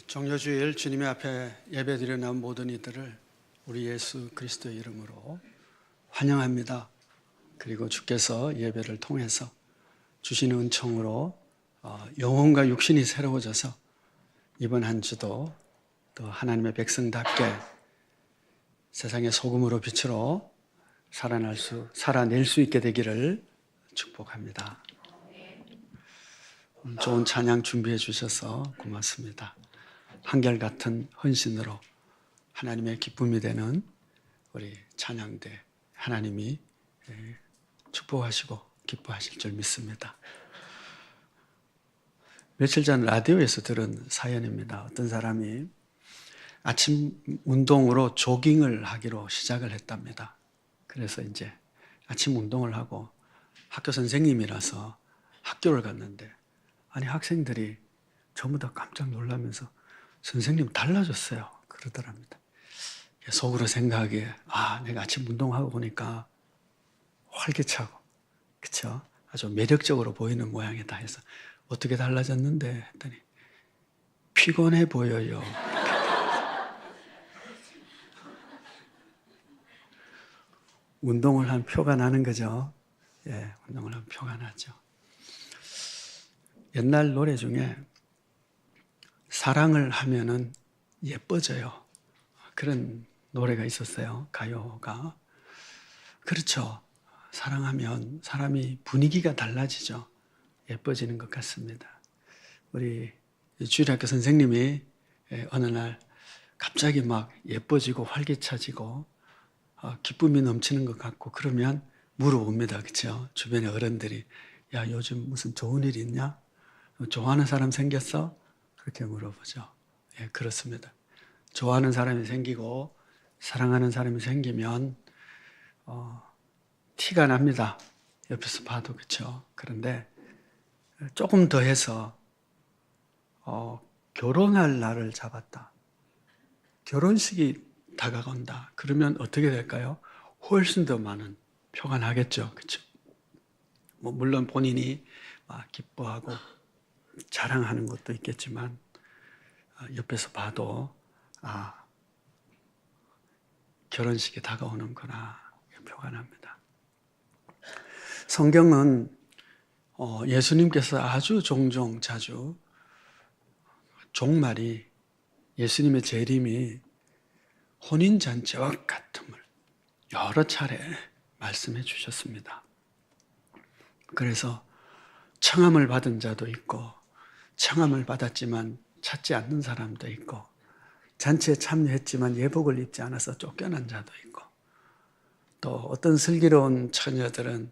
정여주일 주님의 앞에 예배드려 나온 모든 이들을 우리 예수 그리스도의 이름으로 환영합니다. 그리고 주께서 예배를 통해서 주시는 은총으로 영혼과 육신이 새로워져서 이번 한 주도 또 하나님의 백성답게 세상의 소금으로 빛으로 살아낼 수 있게 되기를 축복합니다. 좋은 찬양 준비해 주셔서 고맙습니다. 한결같은 헌신으로 하나님의 기쁨이 되는 우리 찬양대 하나님이 축복하시고 기뻐하실 줄 믿습니다. 며칠 전 라디오에서 들은 사연입니다. 어떤 사람이 아침 운동으로 조깅을 하기로 시작을 했답니다. 그래서 이제 아침 운동을 하고 학교 선생님이라서 학교를 갔는데 아니 학생들이 전부 다 깜짝 놀라면서 선생님 달라졌어요 그러더랍니다. 속으로 생각하기에 내가 아침 운동하고 보니까 활기차고 그렇죠? 아주 매력적으로 보이는 모양이다 해서 어떻게 달라졌는데 했더니 피곤해 보여요. 운동을 한 표가 나는 거죠. 운동을 한 표가 나죠. 옛날 노래 중에 사랑을 하면은 예뻐져요. 그런 노래가 있었어요. 가요가. 그렇죠. 사랑하면 사람이 분위기가 달라지죠. 예뻐지는 것 같습니다. 우리 주일학교 선생님이 어느 날 갑자기 막 예뻐지고 활기차지고 기쁨이 넘치는 것 같고 그러면 물어봅니다. 그렇죠? 주변의 어른들이 야 요즘 무슨 좋은 일 있냐? 좋아하는 사람 생겼어? 그렇게 물어보죠. 그렇습니다. 좋아하는 사람이 생기고 사랑하는 사람이 생기면 티가 납니다. 옆에서 봐도 그렇죠. 그런데 조금 더 해서 결혼할 날을 잡았다. 결혼식이 다가간다. 그러면 어떻게 될까요? 훨씬 더 많은 표가 나겠죠. 그렇죠? 물론 본인이 기뻐하고 자랑하는 것도 있겠지만 옆에서 봐도 결혼식이 다가오는구나 표가 납니다. 성경은 예수님께서 아주 종종 자주 종말이 예수님의 재림이 혼인잔치와 같음을 여러 차례 말씀해 주셨습니다. 그래서 청함을 받은 자도 있고 청함을 받았지만 찾지 않는 사람도 있고 잔치에 참여했지만 예복을 입지 않아서 쫓겨난 자도 있고 또 어떤 슬기로운 처녀들은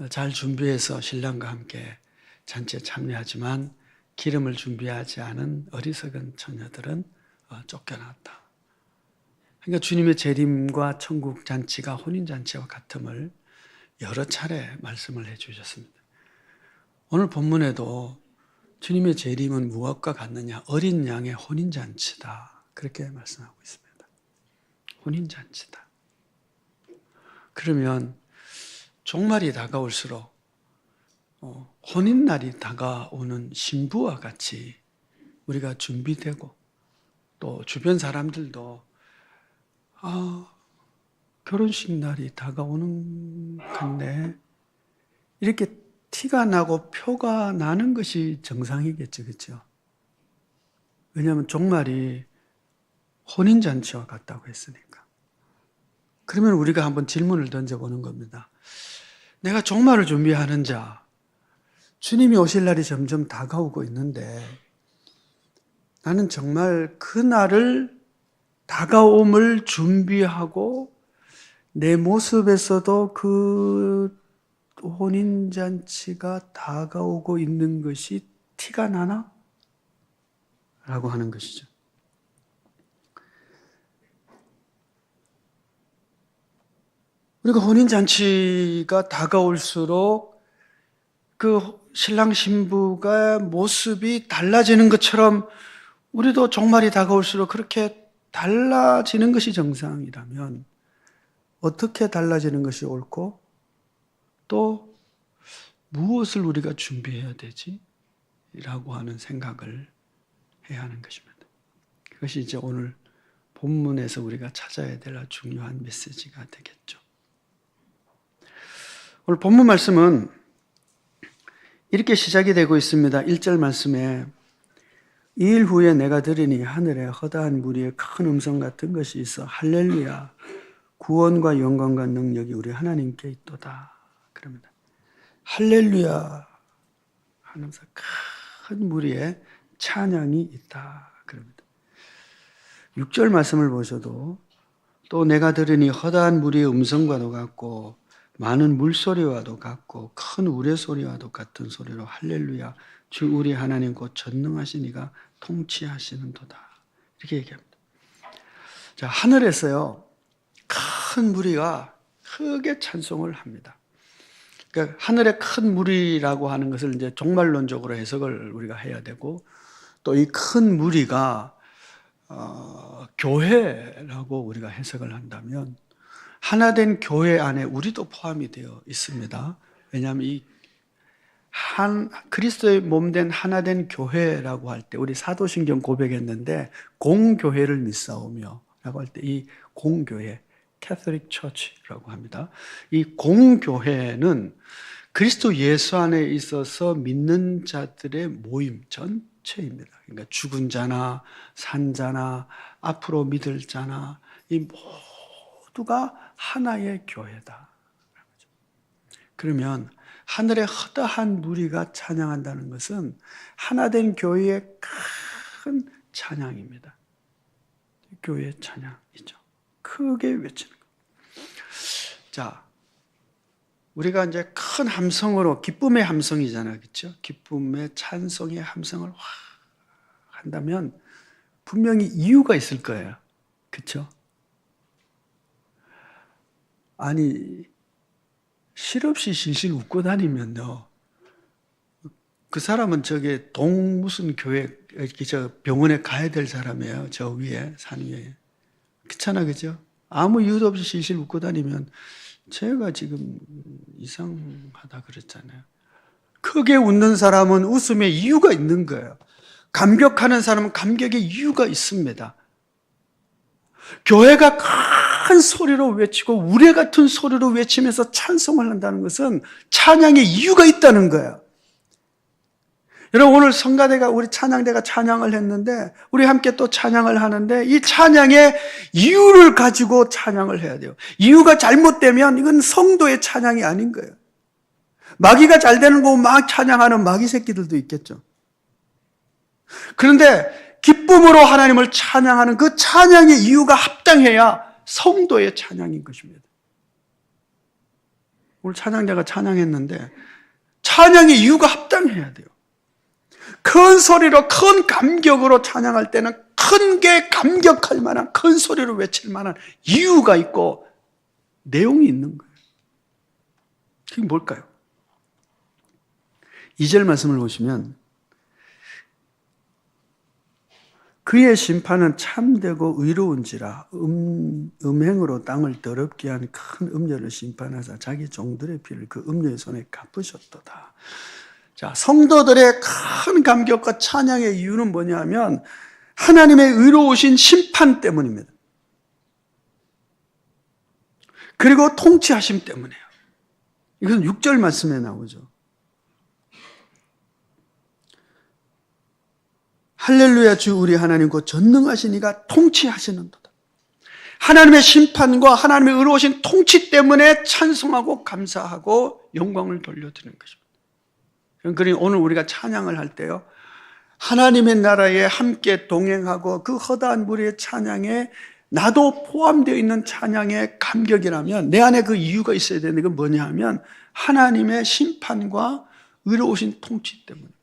잘 준비해서 신랑과 함께 잔치에 참여하지만 기름을 준비하지 않은 어리석은 처녀들은 쫓겨났다. 그러니까 주님의 재림과 천국 잔치가 혼인잔치와 같음을 여러 차례 말씀을 해주셨습니다. 오늘 본문에도 주님의 재림은 무엇과 같느냐? 어린 양의 혼인잔치다. 그렇게 말씀하고 있습니다. 혼인잔치다. 그러면 종말이 다가올수록 혼인날이 다가오는 신부와 같이 우리가 준비되고 또 주변 사람들도 결혼식 날이 다가오는 건데 이렇게 티가 나고 표가 나는 것이 정상이겠죠. 그렇죠? 왜냐하면 종말이 혼인잔치와 같다고 했으니까. 그러면 우리가 한번 질문을 던져보는 겁니다. 내가 종말을 준비하는 자, 주님이 오실 날이 점점 다가오고 있는데 나는 정말 그 날을 다가옴을 준비하고 내 모습에서도 그 혼인잔치가 다가오고 있는 것이 티가 나나? 라고 하는 것이죠. 우리가 혼인잔치가 다가올수록 그 신랑 신부가 모습이 달라지는 것처럼 우리도 종말이 다가올수록 그렇게 달라지는 것이 정상이라면 어떻게 달라지는 것이 옳고 또 무엇을 우리가 준비해야 되지? 라고 하는 생각을 해야 하는 것입니다. 그것이 이제 오늘 본문에서 우리가 찾아야 될 아주 중요한 메시지가 되겠죠. 오늘 본문 말씀은 이렇게 시작이 되고 있습니다. 1절 말씀에 이 일 후에 내가 들으니 하늘에 허다한 무리의 큰 음성 같은 것이 있어 할렐루야 구원과 영광과 능력이 우리 하나님께 있도다. 그럽니다. 할렐루야 하면서 큰 무리의 찬양이 있다. 그럽니다. 6절 말씀을 보셔도 또 내가 들으니 허다한 무리의 음성과도 같고 많은 물소리와도 같고 큰 우레소리와도 같은 소리로 할렐루야 주 우리 하나님 곧 전능하신 이가 통치하시는도다. 이렇게 얘기합니다. 자, 하늘에서요 큰 무리가 크게 찬송을 합니다. 그러니까 하늘의 큰 무리라고 하는 것을 이제 종말론적으로 해석을 우리가 해야 되고 또 이 큰 무리가 교회라고 우리가 해석을 한다면 하나된 교회 안에 우리도 포함이 되어 있습니다. 왜냐하면 이 그리스도의 몸된 하나된 교회라고 할 때 우리 사도신경 고백했는데 공교회를 믿사오며 라고 할 때 이 공교회 Catholic Church라고 합니다. 이 공교회는 그리스도 예수 안에 있어서 믿는 자들의 모임 전체입니다. 그러니까 죽은 자나 산 자나 앞으로 믿을 자나 이 모두가 하나의 교회다. 그러면 하늘의 허다한 무리가 찬양한다는 것은 하나된 교회의 큰 찬양입니다. 교회의 찬양이죠. 크게 외치는 것. 자, 우리가 이제 큰 함성으로 기쁨의 함성이잖아요, 그렇죠? 기쁨의 찬송의 함성을 한다면 분명히 이유가 있을 거예요, 그렇죠? 아니 실없이 실실 웃고 다니면요, 그 사람은 저게 무슨 교회 저 병원에 가야 될 사람이에요. 저 위에 산 위에 그렇잖아, 그죠? 아무 이유도 없이 실실 웃고 다니면 제가 지금 이상하다 그랬잖아요. 크게 웃는 사람은 웃음에 이유가 있는 거예요. 감격하는 사람은 감격에 이유가 있습니다. 교회가 큰 소리로 외치고 우레 같은 소리로 외치면서 찬송을 한다는 것은 찬양에 이유가 있다는 거예요. 여러분, 오늘 성가대가 우리 찬양대가 찬양을 했는데 우리 함께 또 찬양을 하는데 이 찬양의 이유를 가지고 찬양을 해야 돼요. 이유가 잘못되면 이건 성도의 찬양이 아닌 거예요. 마귀가 잘 되는 거 막 찬양하는 마귀 새끼들도 있겠죠. 그런데 기쁨으로 하나님을 찬양하는 그 찬양의 이유가 합당해야 성도의 찬양인 것입니다. 오늘 찬양대가 찬양했는데 찬양의 이유가 합당해야 돼요. 큰 소리로 큰 감격으로 찬양할 때는 큰 게 감격할 만한 큰 소리로 외칠 만한 이유가 있고 내용이 있는 거예요. 그게 뭘까요? 2절 말씀을 보시면 그의 심판은 참되고 의로운지라 음행으로 땅을 더럽게 한 큰 음녀를 심판하사 자기 종들의 피를 그 음녀의 손에 갚으셨도다. 자, 성도들의 큰 감격과 찬양의 이유는 뭐냐면 하나님의 의로우신 심판 때문입니다. 그리고 통치하심 때문이에요. 이건 6절 말씀에 나오죠. 할렐루야 주 우리 하나님 곧 전능하신 이가 통치하시는도다. 하나님의 심판과 하나님의 의로우신 통치 때문에 찬송하고 감사하고 영광을 돌려드리는 것입니다. 그러니 오늘 우리가 찬양을 할 때요, 하나님의 나라에 함께 동행하고 그 허다한 무리의 찬양에 나도 포함되어 있는 찬양의 감격이라면 내 안에 그 이유가 있어야 되는 건 뭐냐 하면 하나님의 심판과 의로우신 통치 때문입니다.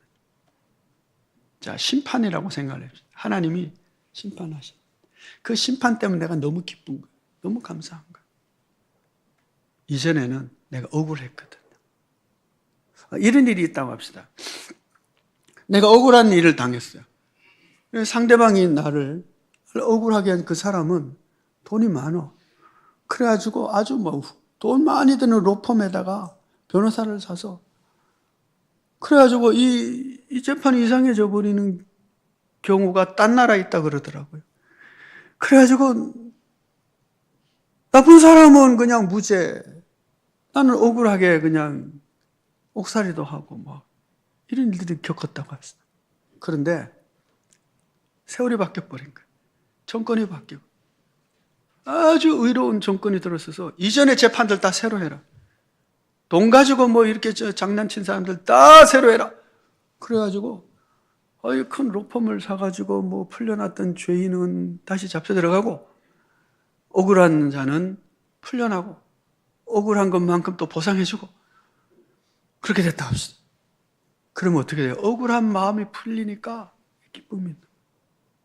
자, 심판이라고 생각을 해봅시다. 하나님이 심판하신 그 심판 때문에 내가 너무 기쁜 거예요. 너무 감사한 거예요. 이전에는 내가 억울했거든. 이런 일이 있다고 합시다. 내가 억울한 일을 당했어요. 상대방이 나를 억울하게 한 그 사람은 돈이 많아. 그래가지고 아주 돈 많이 드는 로펌에다가 변호사를 사서 그래가지고 이 재판이 이상해져 버리는 경우가 딴 나라에 있다 그러더라고요. 그래가지고 나쁜 사람은 그냥 무죄, 나는 억울하게 그냥 옥살이도 하고 뭐 이런 일들이 겪었다고 했어요. 그런데 세월이 바뀌어버린 거예요. 정권이 바뀌고 아주 의로운 정권이 들어서서 이전의 재판들 다 새로 해라. 돈 가지고 뭐 이렇게 장난친 사람들 다 새로 해라. 그래가지고 큰 로펌을 사가지고 뭐 풀려났던 죄인은 다시 잡혀 들어가고 억울한 자는 풀려나고 억울한 것만큼 또 보상해주고 그렇게 됐다 합시다. 그러면 어떻게 돼요? 억울한 마음이 풀리니까 기쁨입니다.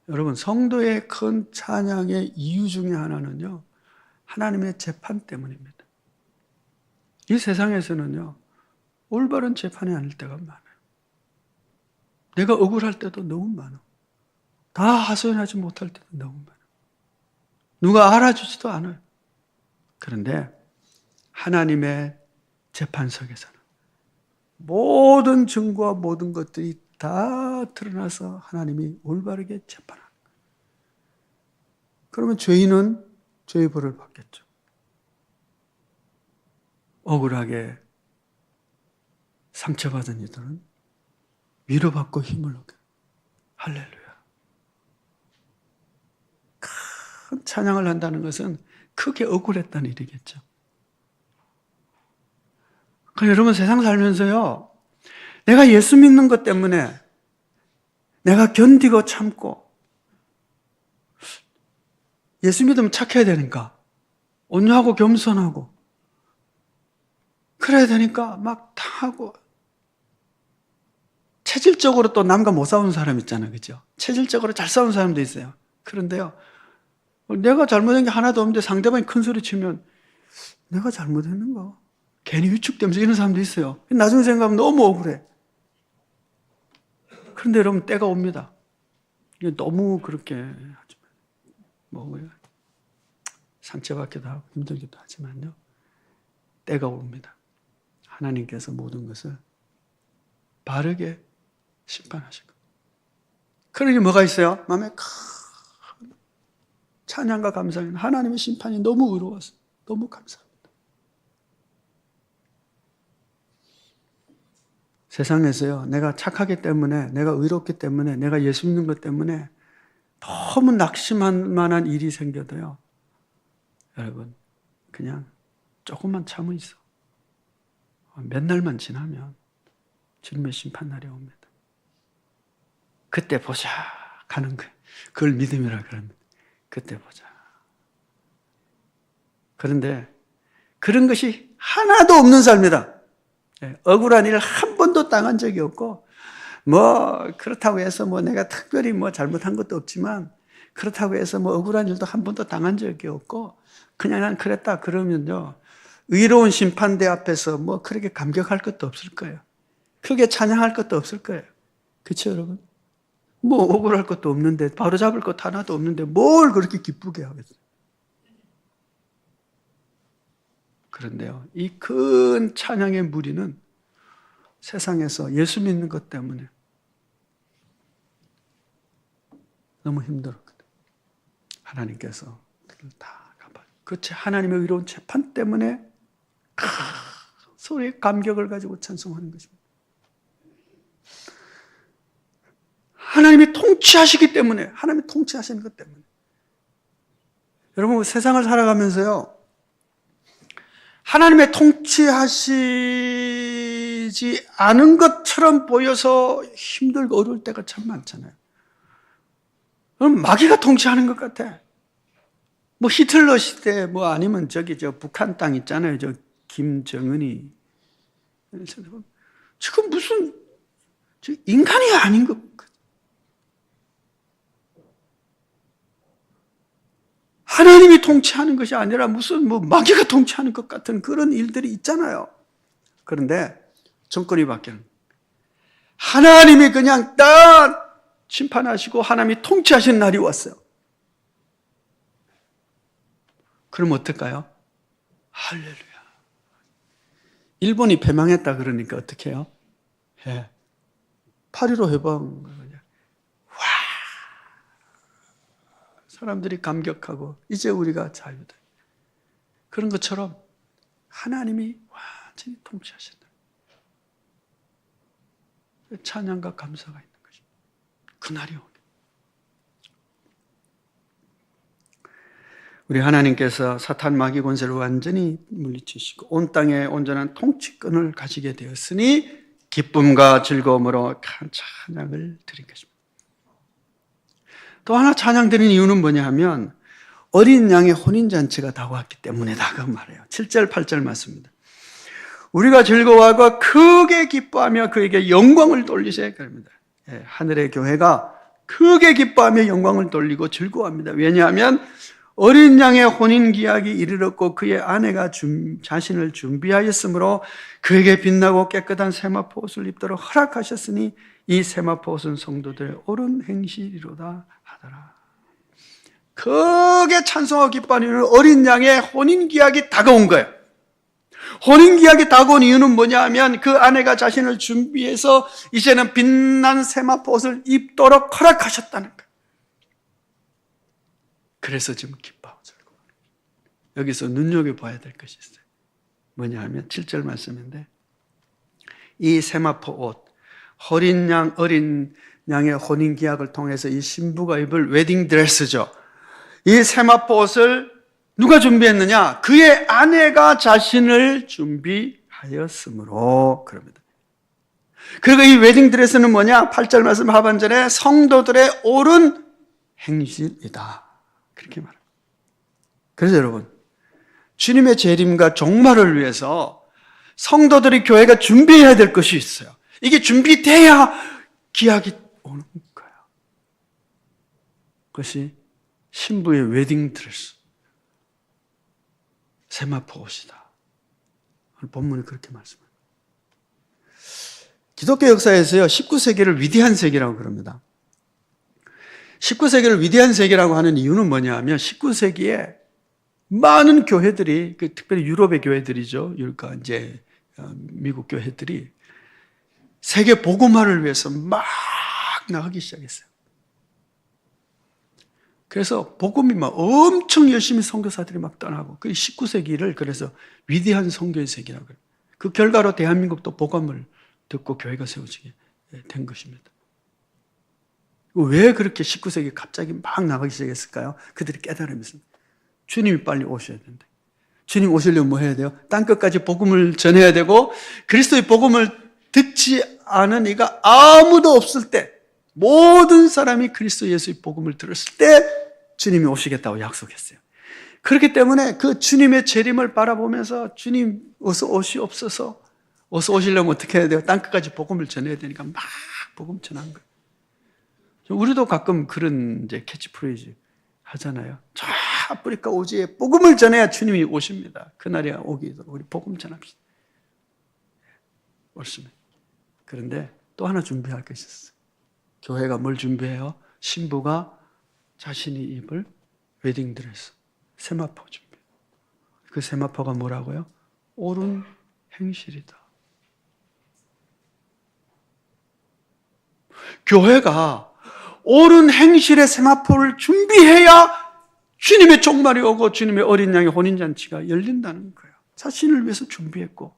여러분, 성도의 큰 찬양의 이유 중에 하나는요, 하나님의 재판 때문입니다. 이 세상에서는요, 올바른 재판이 아닐 때가 많아요. 내가 억울할 때도 너무 많아. 다 하소연하지 못할 때도 너무 많아. 누가 알아주지도 않아요. 그런데 하나님의 재판석에서는 모든 증거와 모든 것들이 다 드러나서 하나님이 올바르게 재판합니다. 그러면 죄인은 죄의 벌을 받겠죠. 억울하게 상처받은 이들은 위로받고 힘을 얻게. 할렐루야. 큰 찬양을 한다는 것은 크게 억울했다는 일이겠죠. 그러니까 여러분, 세상 살면서요, 내가 예수 믿는 것 때문에 내가 견디고 참고 예수 믿으면 착해야 되니까 온유하고 겸손하고 그래야 되니까 막 당하고 체질적으로 또 남과 못 싸우는 사람 있잖아요. 그죠? 체질적으로 잘 싸우는 사람도 있어요. 그런데요, 내가 잘못한 게 하나도 없는데 상대방이 큰 소리 치면 내가 잘못했는가? 괜히 위축되면서 이런 사람도 있어요. 나중에 생각하면 너무 억울해. 그런데 여러분, 때가 옵니다. 너무 그렇게 하지 마요. 상처받기도 하고 힘들기도 하지만요, 때가 옵니다. 하나님께서 모든 것을 바르게 심판하실 겁니다. 그러니 뭐가 있어요? 마음에 큰 찬양과 감사는 하나님의 심판이 너무 의로워서 너무 감사합니다. 세상에서요, 내가 착하기 때문에, 내가 의롭기 때문에, 내가 예수 믿는 것 때문에 너무 낙심할 만한 일이 생겨도요, 여러분, 그냥 조금만 참으 있어. 몇 날만 지나면 주님의 심판날이 옵니다. 그때 보자 가는 거예요. 그걸 믿음이라 그럽니다. 그때 보자. 그런데 그런 것이 하나도 없는 삶이다. 억울한 일을 한 번도 당한 적이 없고, 뭐 그렇다고 해서 뭐 내가 특별히 뭐 잘못한 것도 없지만, 그렇다고 해서 뭐 억울한 일도 한 번도 당한 적이 없고, 그냥 난 그랬다 그러면요, 의로운 심판대 앞에서 뭐 그렇게 감격할 것도 없을 거예요. 크게 찬양할 것도 없을 거예요. 그렇죠, 여러분? 뭐 억울할 것도 없는데, 바로 잡을 것 하나도 없는데 뭘 그렇게 기쁘게 하겠어요? 그런데요, 이 큰 찬양의 무리는 세상에서 예수 믿는 것 때문에 너무 힘들었거든. 하나님께서 다 갚아요. 그렇지, 하나님의 의로운 재판 때문에 소리의 감격을 가지고 찬송하는 것입니다. 하나님이 통치하시기 때문에, 하나님이 통치하시는 것 때문에. 여러분, 세상을 살아가면서요, 하나님의 통치하시지 않은 것처럼 보여서 힘들고 어려울 때가 참 많잖아요. 그럼 마귀가 통치하는 것 같아. 뭐 히틀러 시대, 뭐 아니면 북한 땅 있잖아요. 김정은이. 지금 무슨 인간이 아닌 것 같아. 하나님이 통치하는 것이 아니라 무슨 뭐 마귀가 통치하는 것 같은 그런 일들이 있잖아요. 그런데 정권이 바뀌는, 하나님이 그냥 딱 심판하시고 하나님이 통치하시는 날이 왔어요. 그럼 어떨까요? 할렐루야. 일본이 패망했다 그러니까 어떻게 해요? 8.15 해방. 와, 사람들이 감격하고 이제 우리가 자유다. 그런 것처럼 하나님이 완전히 통치하신다. 찬양과 감사가 있는 것입니다. 그날이 오게. 우리 하나님께서 사탄 마귀 권세를 완전히 물리치시고 온 땅에 온전한 통치권을 가지게 되었으니 기쁨과 즐거움으로 찬양을 드린 것입니다. 또 하나 찬양 드리는 이유는 뭐냐 하면 어린 양의 혼인잔치가 다가왔기 때문이다 그 말이에요. 7절 8절 말씀입니다. 우리가 즐거워하고 크게 기뻐하며 그에게 영광을 돌리세 그럽니다. 하늘의 교회가 크게 기뻐하며 영광을 돌리고 즐거워합니다. 왜냐하면 어린 양의 혼인 기약이 이르렀고 그의 아내가 자신을 준비하였으므로 그에게 빛나고 깨끗한 세마포 옷을 입도록 허락하셨으니 이 세마포 옷은 성도들의 옳은 행실이로다 하더라. 크게 찬송하고 기뻐하는 어린 양의 혼인 기약이 다가온 거예요. 혼인 기약이 다가온 이유는 뭐냐 하면 그 아내가 자신을 준비해서 이제는 빛난 세마포 옷을 입도록 허락하셨다는 거예요. 그래서 지금 기뻐하고 즐거워요. 여기서 눈여겨봐야 될 것이 있어요. 뭐냐 하면 7절 말씀인데 이 세마포 옷, 어린 양의 혼인 기약을 통해서 이 신부가 입을 웨딩 드레스죠. 이 세마포 옷을 누가 준비했느냐? 그의 아내가 자신을 준비하였으므로 그럽니다. 그리고 이 웨딩 드레스는 뭐냐? 8절 말씀 하반절에 성도들의 옳은 행실이다. 그렇게 말합니다. 그래서 여러분, 주님의 재림과 종말을 위해서 성도들이 교회가 준비해야 될 것이 있어요. 이게 준비돼야 기약이 오는 거예요. 그것이 신부의 웨딩 드레스, 세마포 옷이다. 본문이 그렇게 말씀합니다. 기독교 역사에서요, 19세기를 위대한 세기라고 그럽니다. 19세기를 위대한 세기라고 하는 이유는 뭐냐 하면 19세기에 많은 교회들이, 특별히 유럽의 교회들이죠. 그러니까 이제 미국 교회들이 세계 복음화를 위해서 막 나가기 시작했어요. 그래서 복음이 막 엄청 열심히 선교사들이 막 떠나고, 그 19세기를 그래서 위대한 선교의 세기라고 해요. 그 결과로 대한민국도 복음을 듣고 교회가 세워지게 된 것입니다. 왜 그렇게 19세기 갑자기 막 나가기 시작했을까요? 그들이 깨달으면서 주님이 빨리 오셔야 된다. 주님 오시려면 뭐 해야 돼요? 땅끝까지 복음을 전해야 되고, 그리스도의 복음을 듣지 않은 이가 아무도 없을 때, 모든 사람이 그리스도 예수의 복음을 들었을 때 주님이 오시겠다고 약속했어요. 그렇기 때문에 그 주님의 재림을 바라보면서 주님 어서 오시옵소서, 어서 오시려면 어떻게 해야 돼요? 땅끝까지 복음을 전해야 되니까 막 복음 전한 거예요. 우리도 가끔 그런 이제 캐치프레이즈 하잖아요. 저 아프리카 오지에 복음을 전해야 주님이 오십니다. 그날이 오기 전에 우리 복음 전합시다. 옳습니다. 그런데 또 하나 준비할 것이 있어요. 교회가 뭘 준비해요? 신부가 자신이 입을 웨딩드레스, 세마포 준비. 그 세마포가 뭐라고요? 옳은 행실이다. 교회가 옳은 행실의 세마포를 준비해야 주님의 종말이 오고 주님의 어린 양의 혼인잔치가 열린다는 거예요. 자신을 위해서 준비했고,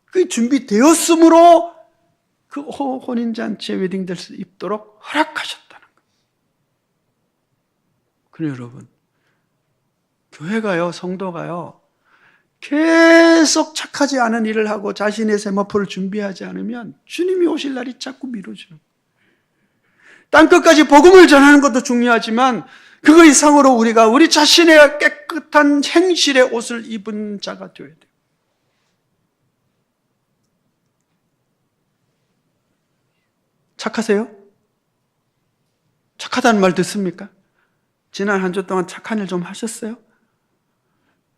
그게 준비되었으므로 그 혼인잔치의 웨딩드레스를 입도록 허락하셨다는 거예요. 그래요, 여러분. 교회가요, 성도가요, 계속 착하지 않은 일을 하고 자신의 세마포를 준비하지 않으면 주님이 오실 날이 자꾸 미뤄지는 거예요. 땅끝까지 복음을 전하는 것도 중요하지만 그거 이상으로 우리가 우리 자신의 깨끗한 행실의 옷을 입은 자가 되어야 돼요. 착하세요? 착하다는 말 듣습니까? 지난 한 주 동안 착한 일 좀 하셨어요?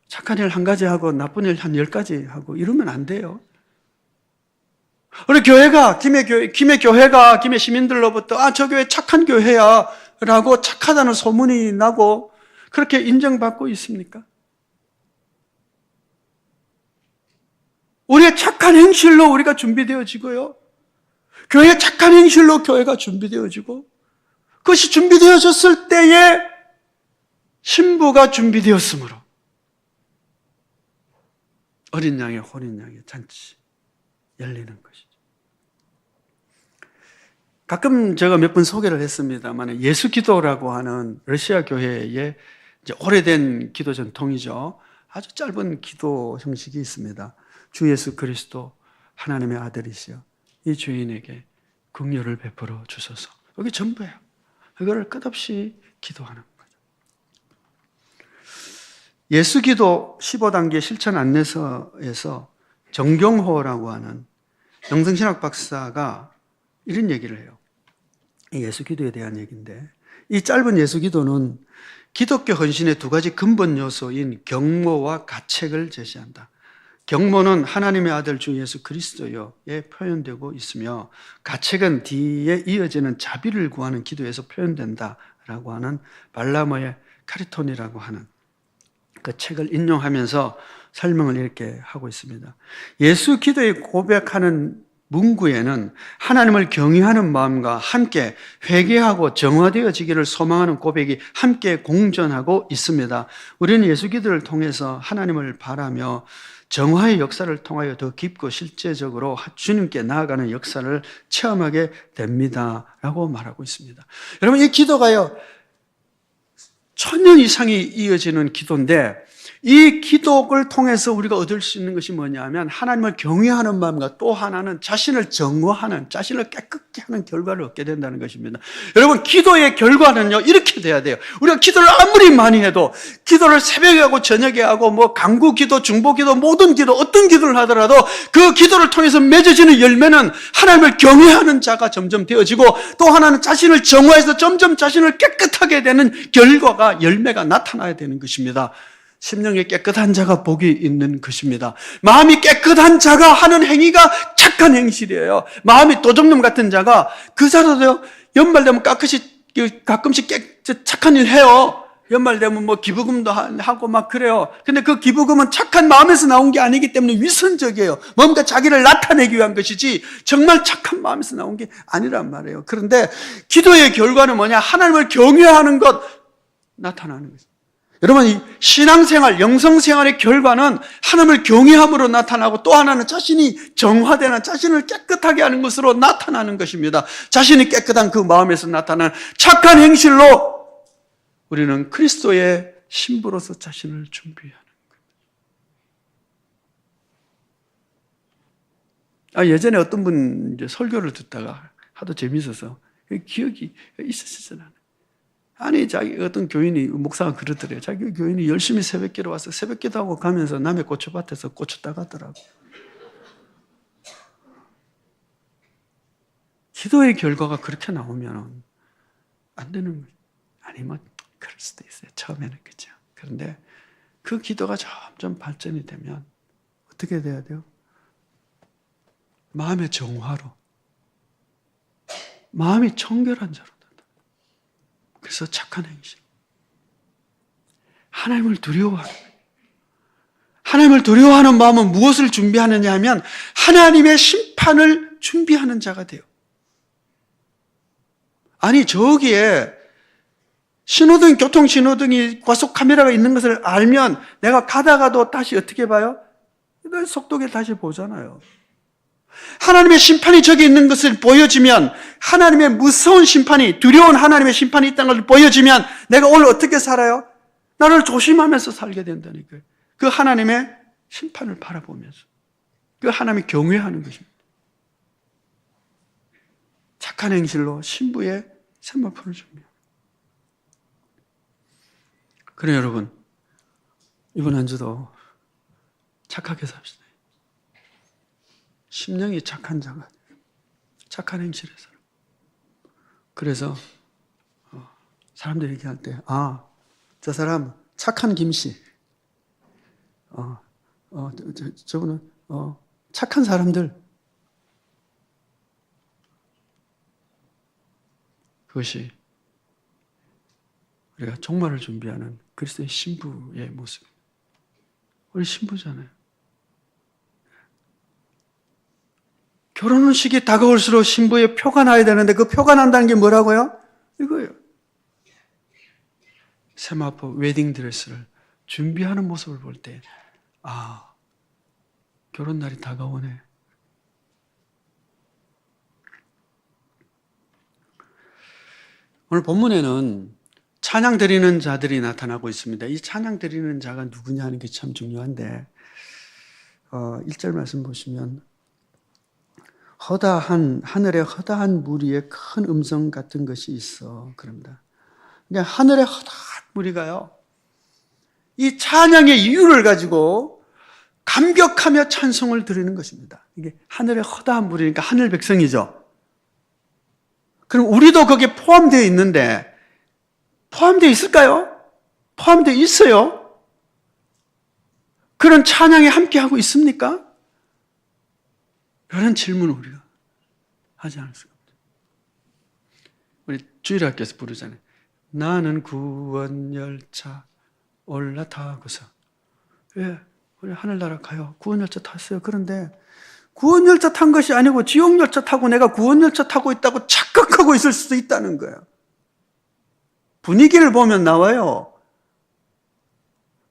착한 일 한 가지 하고 나쁜 일 한 10가지 하고 이러면 안 돼요. 우리 교회가, 김해 교회가, 김해 시민들로부터 저 교회 착한 교회야 라고 착하다는 소문이 나고 그렇게 인정받고 있습니까? 우리의 착한 행실로 우리가 준비되어지고요. 교회의 착한 행실로 교회가 준비되어지고, 그것이 준비되어졌을 때에 신부가 준비되었으므로 어린 양의 혼인 양의 잔치 열리는 것이죠. 가끔 제가 몇 번 소개를 했습니다만 예수 기도라고 하는 러시아 교회의 이제 오래된 기도 전통이죠. 아주 짧은 기도 형식이 있습니다. 주 예수 그리스도 하나님의 아들이시여 이 죄인에게 긍휼을 베풀어 주소서. 여기 전부예요. 이거를 끝없이 기도하는 거죠. 예수 기도 15단계 실천 안내서에서 정경호라고 하는 영성신학 박사가 이런 얘기를 해요. 예수 기도에 대한 얘기인데, 이 짧은 예수 기도는 기독교 헌신의 두 가지 근본 요소인 경모와 가책을 제시한다. 경모는 하나님의 아들 주 예수 그리스도여에 표현되고 있으며, 가책은 뒤에 이어지는 자비를 구하는 기도에서 표현된다라고 하는 발라모의 카리톤이라고 하는 그 책을 인용하면서 설명을 이렇게 하고 있습니다. 예수 기도에 고백하는 문구에는 하나님을 경외하는 마음과 함께 회개하고 정화되어지기를 소망하는 고백이 함께 공존하고 있습니다. 우리는 예수 기도를 통해서 하나님을 바라며 정화의 역사를 통하여 더 깊고 실제적으로 주님께 나아가는 역사를 체험하게 됩니다 라고 말하고 있습니다. 여러분, 이 기도가요 1000년 이상이 이어지는 기도인데, 이 기도를 통해서 우리가 얻을 수 있는 것이 뭐냐면 하나님을 경외하는 마음과 또 하나는 자신을 정화하는, 자신을 깨끗게 하는 결과를 얻게 된다는 것입니다. 여러분, 기도의 결과는요 이렇게 돼야 돼요. 우리가 기도를 아무리 많이 해도, 기도를 새벽에 하고 저녁에 하고 뭐 간구 기도, 중보 기도, 모든 기도, 어떤 기도를 하더라도 그 기도를 통해서 맺어지는 열매는 하나님을 경외하는 자가 점점 되어지고, 또 하나는 자신을 정화해서 점점 자신을 깨끗하게 되는 결과가, 열매가 나타나야 되는 것입니다. 심령이 깨끗한 자가 복이 있는 것입니다. 마음이 깨끗한 자가 하는 행위가 착한 행실이에요. 마음이 도적놈 같은 자가 그 자로도요 연말되면 가끔씩 착한 일 해요. 연말되면 뭐 기부금도 하고 막 그래요. 근데 그 기부금은 착한 마음에서 나온 게 아니기 때문에 위선적이에요. 뭔가 자기를 나타내기 위한 것이지 정말 착한 마음에서 나온 게 아니란 말이에요. 그런데 기도의 결과는 뭐냐? 하나님을 경외하는 것 나타나는 것입니다. 여러분, 이 신앙생활, 영성생활의 결과는 하나님을 경외함으로 나타나고, 또 하나는 자신이 정화되는, 자신을 깨끗하게 하는 것으로 나타나는 것입니다. 자신이 깨끗한 그 마음에서 나타나는 착한 행실로 우리는 그리스도의 신부로서 자신을 준비하는 거예요. 예전에 어떤 분 이제 설교를 듣다가 하도 재밌어서 기억이 있었잖아요. 아니, 자기 어떤 교인이, 목사가 그러더래요. 자기 교인이 열심히 새벽기도 와서 새벽기도 하고 가면서 남의 고추밭에서 고추 따갔더라고. 기도의 결과가 그렇게 나오면 안 되는 거예요. 아니면 그럴 수도 있어요. 처음에는, 그죠. 그런데 그 기도가 점점 발전이 되면 어떻게 돼야 돼요? 마음의 정화로, 마음이 청결한 자로. 그래서 착한 행실. 하나님을 두려워하는 거예요. 하나님을 두려워하는 마음은 무엇을 준비하느냐 하면 하나님의 심판을 준비하는 자가 돼요. 아니, 저기에 신호등, 교통신호등이 과속 카메라가 있는 것을 알면 내가 가다가도 다시 어떻게 봐요? 속도계 다시 보잖아요. 하나님의 심판이 저기 있는 것을 보여지면, 하나님의 무서운 심판이, 두려운 하나님의 심판이 있다는 것을 보여지면 내가 오늘 어떻게 살아요? 나를 조심하면서 살게 된다니까요. 그 하나님의 심판을 바라보면서 그 하나님이 경외하는 것입니다. 착한 행실로 신부의 세마포를 준비합니다. 그래, 여러분, 이번 한 주도 착하게 삽시다. 심령이 착한 자가, 착한 행실에 살아. 그래서 사람들이 얘기할 때, 저 사람 착한 김씨, 저분은 착한 사람들. 그것이 우리가 종말을 준비하는 그리스도의 신부의 모습. 우리 신부잖아요. 결혼식이 다가올수록 신부의 표가 나야 되는데 그 표가 난다는 게 뭐라고요? 이거예요. 세마포 웨딩드레스를 준비하는 모습을 볼 때, 아, 결혼 날이 다가오네. 오늘 본문에는 찬양 드리는 자들이 나타나고 있습니다. 이 찬양 드리는 자가 누구냐 하는 게 참 중요한데, 1절 말씀 보시면, 하늘에 허다한 무리의 큰 음성 같은 것이 있어. 그럽니다. 그러니까 하늘에 허다한 무리가요, 이 찬양의 이유를 가지고 감격하며 찬송을 드리는 것입니다. 이게 하늘에 허다한 무리니까 하늘 백성이죠. 그럼 우리도 거기에 포함되어 있는데, 포함되어 있을까요? 포함되어 있어요. 그런 찬양에 함께하고 있습니까? 그런 질문을 우리가 하지 않을 수가 없죠. 우리 주일학교에서 부르잖아요. 나는 구원열차 올라타고서. 예, 우리 하늘나라 가요. 구원열차 탔어요. 그런데 구원열차 탄 것이 아니고 지옥열차 타고 내가 구원열차 타고 있다고 착각하고 있을 수도 있다는 거예요. 분위기를 보면 나와요.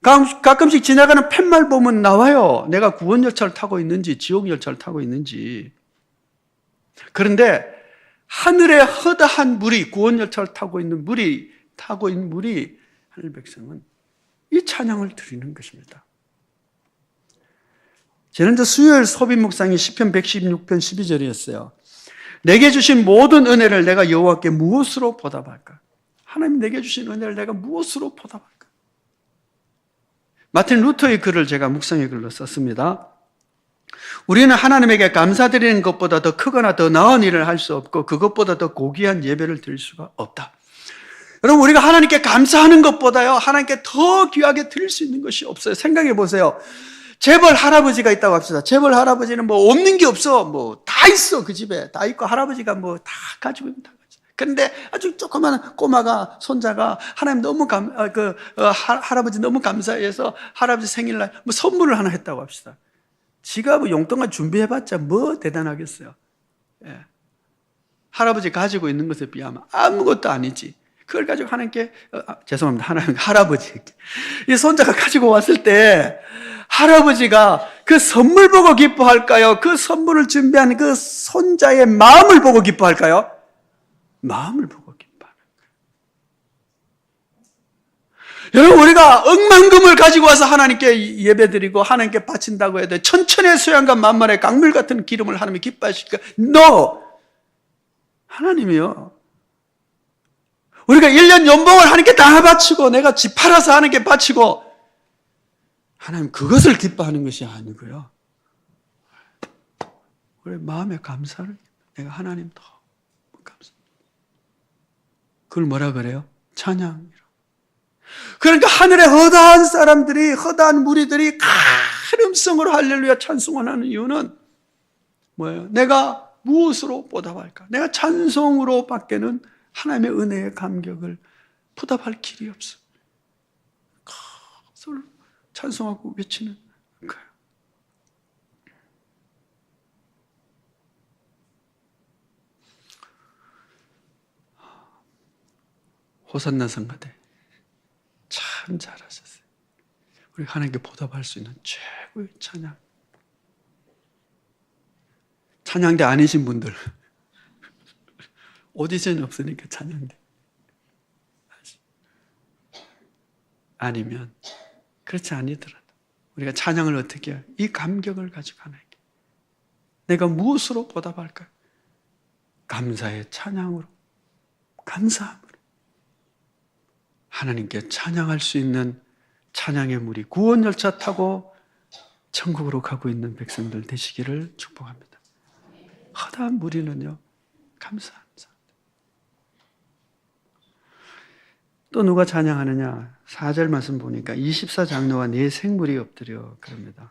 가끔씩 지나가는 팻말 보면 나와요. 내가 구원열차를 타고 있는지 지옥열차를 타고 있는지. 그런데 하늘에 허다한 무리, 구원열차를 타고 있는 무리, 하늘 백성은 이 찬양을 드리는 것입니다. 지난주 수요일 소빈 묵상이 시편 116편 12절이었어요. 내게 주신 모든 은혜를 내가 여호와께 무엇으로 보답할까? 하나님 내게 주신 은혜를 내가 무엇으로 보답할까? 마틴 루터의 글을 제가 묵상의 글로 썼습니다. 우리는 하나님에게 감사드리는 것보다 더 크거나 더 나은 일을 할 수 없고 그것보다 더 고귀한 예배를 드릴 수가 없다. 여러분, 우리가 하나님께 감사하는 것보다요, 하나님께 더 귀하게 드릴 수 있는 것이 없어요. 생각해 보세요. 재벌 할아버지가 있다고 합시다. 재벌 할아버지는 뭐 없는 게 없어. 뭐 다 있어. 그 집에 다 있고 할아버지가 뭐 다 가지고 있는 다 가지고. 근데 아주 조그마한 꼬마가, 손자가 하나님 너무 할아버지 너무 감사해서 할아버지 생일날 뭐 선물을 하나 했다고 합시다. 지가 뭐 용돈을 준비해봤자 뭐 대단하겠어요. 예. 할아버지 가지고 있는 것에 비하면 아무것도 아니지. 그걸 가지고 하나님께, 죄송합니다. 할아버지. 이 손자가 가지고 왔을 때 할아버지가 그 선물 보고 기뻐할까요? 그 선물을 준비한 그 손자의 마음을 보고 기뻐할까요? 마음을 보고 기뻐하는 거예요. 여러분, 우리가 억만금을 가지고 와서 하나님께 예배드리고 하나님께 바친다고 해야 돼. 천천의 수양과 만만의 강물 같은 기름을 하나님이 기뻐하실까? No! 하나님이요. 우리가 1년 연봉을 하나님께 다 바치고 내가 집 팔아서 하나님께 바치고 하나님 그것을 기뻐하는 것이 아니고요. 우리 마음의 감사를 내가 하나님 더 감사. 그걸 뭐라 그래요? 찬양이라고. 그러니까 하늘의 허다한 사람들이, 허다한 무리들이 큰 음성으로 할렐루야 찬송을 하는 이유는 뭐예요? 내가 무엇으로 보답할까? 내가 찬송으로 밖에는 하나님의 은혜의 감격을 보답할 길이 없어. 그것을 찬송하고 외치는 거예요. 호산나 성가대 참 잘하셨어요. 우리 하나님께 보답할 수 있는 최고의 찬양. 찬양대 아니신 분들 오디션이 없으니까 찬양대 아니면 그렇지 아니더라도 우리가 찬양을 어떻게 해요? 이 감격을 가지고 하나님께 내가 무엇으로 보답할까요? 감사의 찬양으로, 감사함으로 하나님께 찬양할 수 있는 찬양의 물이 구원열차 타고 천국으로 가고 있는 백성들 되시기를 축복합니다. 허다한 무리는요, 감사합니다. 또 누가 찬양하느냐? 4절 말씀 보니까 24장로와 네 생물이 엎드려 그럽니다.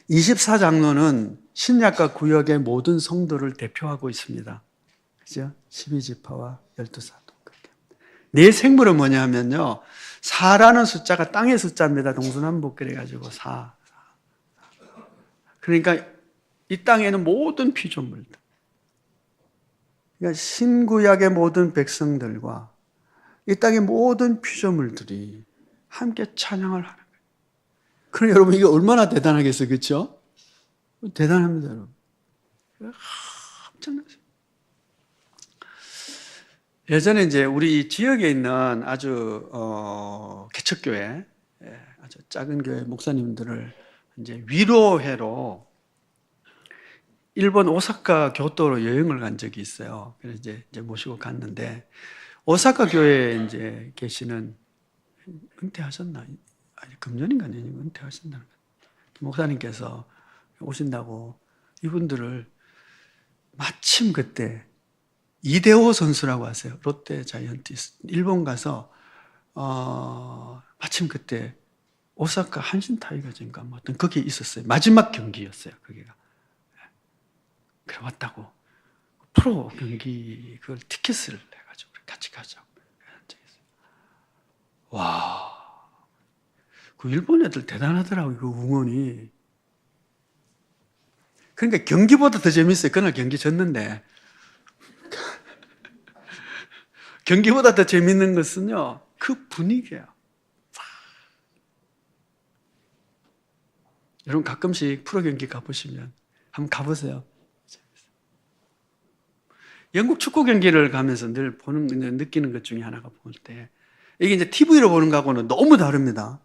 24장로는 신약과 구약의 모든 성도를 대표하고 있습니다. 그죠? 12지파와 12사도. 네 생물은 뭐냐 하면요, 4라는 숫자가 땅의 숫자입니다. 동서남북 그래가지고 4. 그러니까 이 땅에는 모든 피조물들, 그러니까 신구약의 모든 백성들과 이 땅의 모든 피조물들이 함께 찬양을 하는 거예요. 그럼 여러분 이게 얼마나 대단하겠어요, 그렇죠? 대단합니다, 여러분. 엄청나죠. 예전에 이제 우리 지역에 있는 아주 개척교회, 아주 작은 교회 목사님들을 이제 위로회로 일본 오사카 교토로 여행을 간 적이 있어요. 그래서 이제 모시고 갔는데 오사카 교회에 이제 계시는 은퇴하셨나? 아니 금년인가 내년 은퇴하신다는 것. 목사님께서 오신다고 이분들을 마침 그때 이대호 선수라고 아세요? 롯데 자이언티스 일본 가서 마침 그때 오사카 한신 타이거즈인가 뭐 어떤 거기에 있었어요. 마지막 경기였어요. 거기가. 그래 왔다고 프로 경기 그걸 티켓을 해가지고 같이 가자고 와, 그 일본 애들 대단하더라고 그 응원이. 그러니까 경기보다 더 재밌어요. 그날 경기 졌는데 경기보다 더 재밌는 것은요 그 분위기예요. 여러분 가끔씩 프로 경기 가보시면 한번 가보세요. 영국 축구 경기를 가면서 늘 느끼는 것 중에 하나가 볼 때, 이게 이제 TV로 보는 거하고는 너무 다릅니다.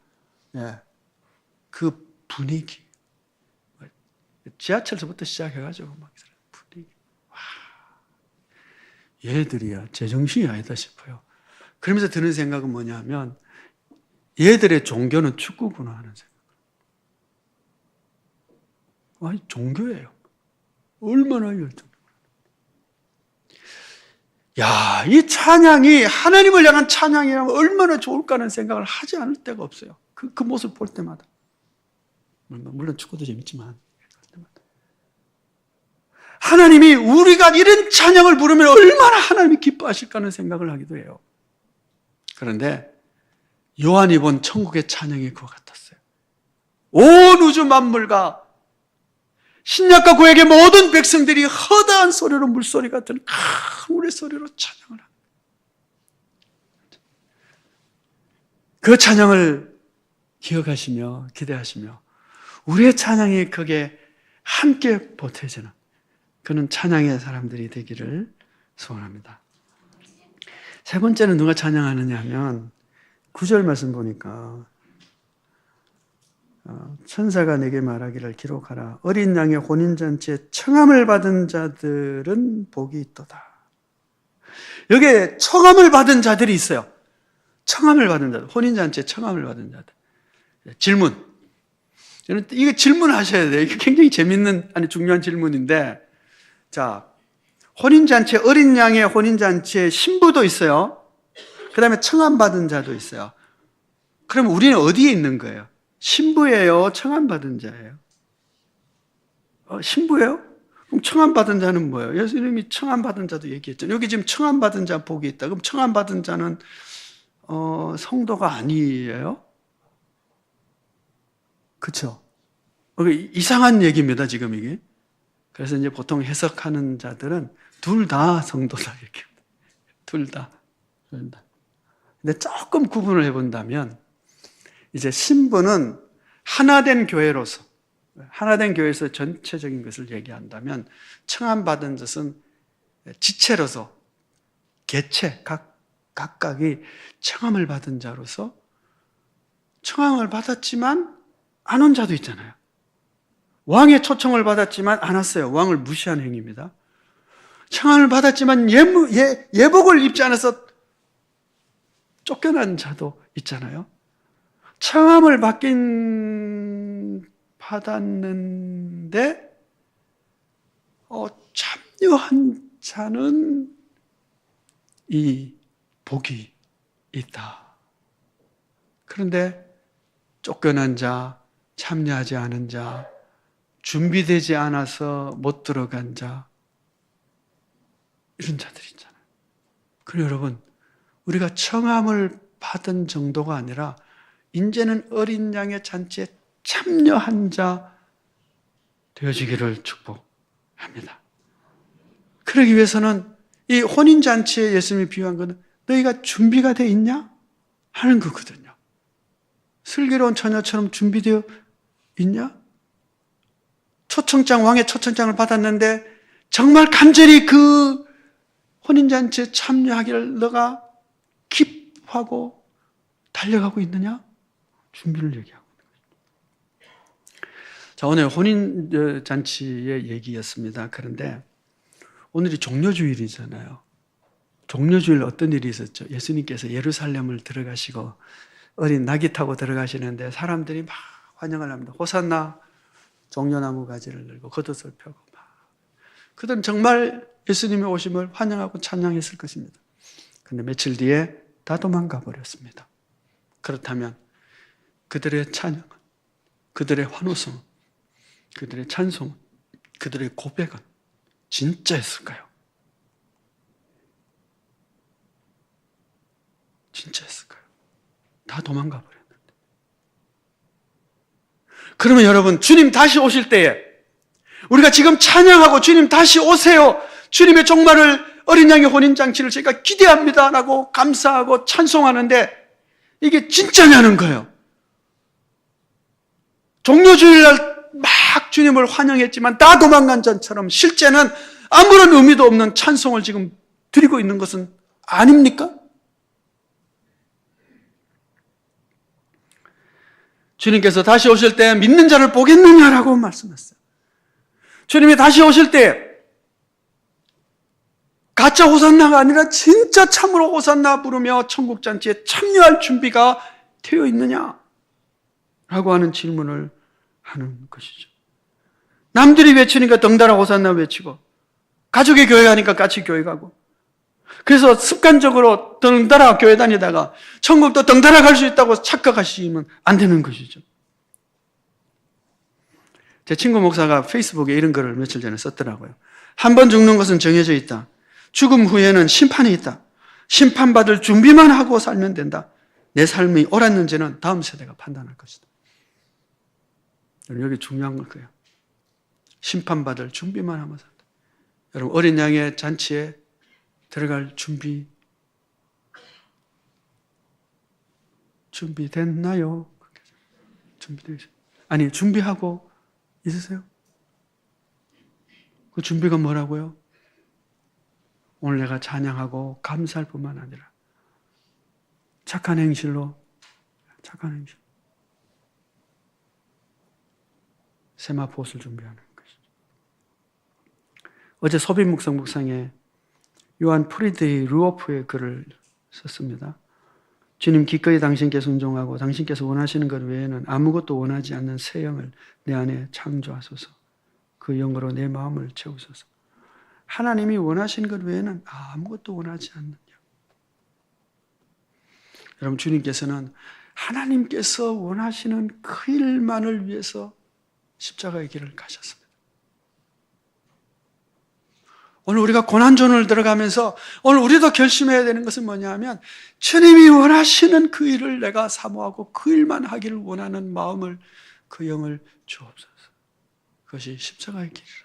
예. 그 분위기. 지하철에서부터 시작해가지고 막 분위기. 와. 얘들이야, 제정신이 아니다 싶어요. 그러면서 드는 생각은 뭐냐면, 얘들의 종교는 축구구나 하는 생각. 아니, 종교예요. 얼마나 열정. 야, 이 찬양이 하나님을 향한 찬양이라면 얼마나 좋을까 하는 생각을 하지 않을 때가 없어요. 그 모습 볼 때마다. 물론 축구도 재밌지만. 하나님이 우리가 이런 찬양을 부르면 얼마나 하나님이 기뻐하실까 하는 생각을 하기도 해요. 그런데 요한이 본 천국의 찬양이 그와 같았어요. 온 우주 만물과 신약과 구약의 모든 백성들이 허다한 소리로 물소리 같은 큰 우레소리로 찬양을 합니다. 그 찬양을 기억하시며 기대하시며 우리의 찬양이 거기에 함께 보태지는 그는 찬양의 사람들이 되기를 소원합니다. 세 번째는 누가 찬양하느냐 하면 9절 말씀 보니까 천사가 내게 말하기를 기록하라. 어린 양의 혼인잔치에 청함을 받은 자들은 복이 있도다. 여기에 청함을 받은 자들이 있어요. 청함을 받은 자들, 혼인잔치에 청함을 받은 자들. 질문. 이거 질문하셔야 돼요. 이게 굉장히 재밌는, 아니 중요한 질문인데, 자, 혼인잔치에, 어린 양의 혼인잔치에 신부도 있어요. 그 다음에 청함 받은 자도 있어요. 그러면 우리는 어디에 있는 거예요? 신부예요? 청함받은 자예요? 신부예요? 그럼 청함받은 자는 뭐예요? 예수님이 청함받은 자도 얘기했잖아요. 여기 지금 청함받은 자 복이 있다. 그럼 청함받은 자는 성도가 아니에요? 그렇죠? 이상한 얘기입니다, 지금 이게. 그래서 이제 보통 해석하는 자들은 둘 다 성도다 이렇게. 둘 다. 근데 조금 구분을 해본다면 이제 신부는 하나된 교회로서, 하나된 교회에서 전체적인 것을 얘기한다면 청함받은 것은 지체로서 개체, 각각이 청함을 받은 자로서 청함을 받았지만 안 온 자도 있잖아요. 왕의 초청을 받았지만 안 왔어요. 왕을 무시한 행위입니다. 청함을 받았지만 예복을 입지 않아서 쫓겨난 자도 있잖아요. 청함을 받았는데 참여한 자는 이 복이 있다. 그런데 쫓겨난 자, 참여하지 않은 자, 준비되지 않아서 못 들어간 자, 이런 자들이 있잖아요. 그리고 여러분, 우리가 청함을 받은 정도가 아니라 이제는 어린 양의 잔치에 참여한 자 되어지기를 축복합니다. 그러기 위해서는 이 혼인잔치에 예수님이 비유한 것은 너희가 준비가 돼 있냐? 하는 거거든요. 슬기로운 처녀처럼 준비되어 있냐? 왕의 초청장을 받았는데 정말 간절히 그 혼인잔치에 참여하기를 너가 기뻐하고 달려가고 있느냐? 준비를 얘기하고 있는 거죠. 자, 오늘 혼인잔치의 얘기였습니다. 그런데 오늘이 종려주일이잖아요. 종려주일 어떤 일이 있었죠? 예수님께서 예루살렘을 들어가시고 어린 나귀 타고 들어가시는데 사람들이 막 환영을 합니다. 호산나, 종려나무 가지를 들고 겉옷을 펴고 막. 그들은 정말 예수님의 오심을 환영하고 찬양했을 것입니다. 그런데 며칠 뒤에 다 도망가 버렸습니다. 그렇다면 그들의 찬양은, 그들의 환호성, 그들의 찬송, 그들의 고백은 진짜였을까요? 진짜였을까요? 다 도망가 버렸는데. 그러면 여러분, 주님 다시 오실 때에 우리가 지금 찬양하고 주님 다시 오세요, 주님의 종말을, 어린 양의 혼인잔치를 저희가 기대합니다 라고 감사하고 찬송하는데 이게 진짜냐는 거예요. 종려주일날 막 주님을 환영했지만 다 도망간 전처럼 실제는 아무런 의미도 없는 찬송을 지금 드리고 있는 것은 아닙니까? 주님께서 다시 오실 때 믿는 자를 보겠느냐라고 말씀했어요. 주님이 다시 오실 때 가짜 호산나가 아니라 진짜 참으로 호산나 부르며 천국잔치에 참여할 준비가 되어 있느냐? 라고 하는 질문을 하는 것이죠. 남들이 외치니까 덩달아 호산나 외치고, 가족이 교회 가니까 같이 교회 가고, 그래서 습관적으로 덩달아 교회 다니다가 천국도 덩달아 갈 수 있다고 착각하시면 안 되는 것이죠. 제 친구 목사가 페이스북에 이런 글을 며칠 전에 썼더라고요. 한 번 죽는 것은 정해져 있다. 죽음 후에는 심판이 있다. 심판받을 준비만 하고 살면 된다. 내 삶이 옳았는지는 다음 세대가 판단할 것이다. 여기 중요한 건 그예요. 심판받을 준비만 하면 산다. 여러분, 어린 양의 잔치에 들어갈 준비됐나요? 아니, 준비하고 있으세요? 그 준비가 뭐라고요? 오늘 내가 찬양하고 감사할 뿐만 아니라 착한 행실로 세마포옷을 준비하는 것이죠. 어제 소빈묵상 묵상에 요한 프리드리 루오프의 글을 썼습니다. 주님, 기꺼이 당신께 순종하고 당신께서 원하시는 것 외에는 아무것도 원하지 않는 새 영을 내 안에 창조하소서. 그 영으로 내 마음을 채우소서. 하나님이 원하시는 것 외에는 아무것도 원하지 않는 영. 여러분, 주님께서는 하나님께서 원하시는 그 일만을 위해서 십자가의 길을 가셨습니다. 오늘 우리가 고난존을 들어가면서 오늘 우리도 결심해야 되는 것은 뭐냐 하면 주님이 원하시는 그 일을 내가 사모하고 그 일만 하기를 원하는 마음을, 그 영을 주옵소서. 그것이 십자가의 길이라.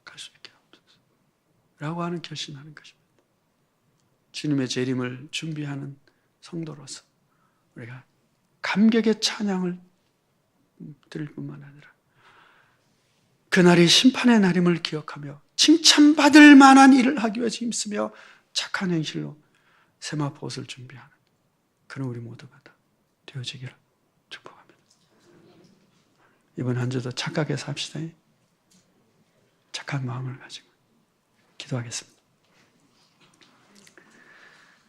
갈 수 있게 하옵소서. 라고 하는 결심하는 것입니다. 주님의 재림을 준비하는 성도로서 우리가 감격의 찬양을 드릴 뿐만 아니라 그날이 심판의 날임을 기억하며 칭찬받을 만한 일을 하기 위해 힘쓰며 착한 행실로 세마포옷을 준비하는 그런 우리 모두가 다 되어지기를 축복합니다. 이번 한 주도 착하게 삽시다. 착한 마음을 가지고 기도하겠습니다.